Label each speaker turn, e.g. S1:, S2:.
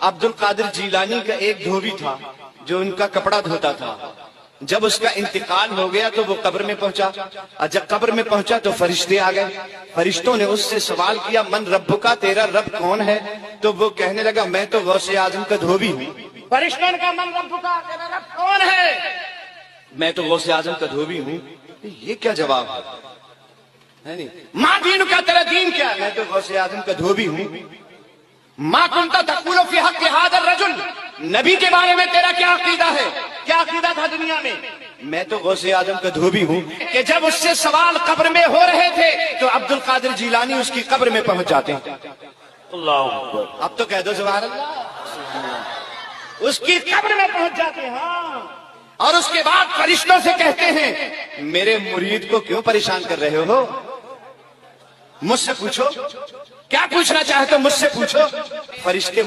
S1: عبد القادر جیلانی کا ایک دھوبی تھا جو ان کا کپڑا دھوتا تھا. جب اس کا انتقال ہو گیا تو وہ قبر میں پہنچا، اور جب قبر میں پہنچا تو فرشتے آ گئے. فرشتوں نے اس سے سوال کیا من ربکا، تیرا رب کون ہے؟ تو وہ کہنے لگا میں تو غوث اعظم کا دھوبی ہوں. فرشتوں نے کہا من ربکا، تیرا رب کون ہے؟ میں تو غوث اعظم کا دھوبی ہوں. یہ کیا جواب ہے؟ ماں دین کا، تیرا دین کیا ہے؟ میں تو غوث اعظم کا دھوبی ہوں. ما کنت تقول فی حق ھذا الرجل، نبی کے بارے میں تیرا کیا عقیدہ ہے؟ کیا عقیدہ تھا دنیا میں؟ میں تو غوث اعظم کا دھوبی ہوں. کہ جب اس سے سوال قبر میں ہو رہے تھے تو عبد القادر جیلانی اس کی قبر میں پہنچ جاتے ہیں. اللہ اکبر. اب تو کہہ دو سبحان اللہ. اس کی قبر میں پہنچ جاتے ہیں. ہاں. اور اس کے بعد فرشتوں سے کہتے ہیں میرے مرید کو کیوں پریشان کر رہے ہو؟ مجھ سے پوچھو، کیا پوچھنا چاہتے ہو مجھ سے پوچھو. فرشتے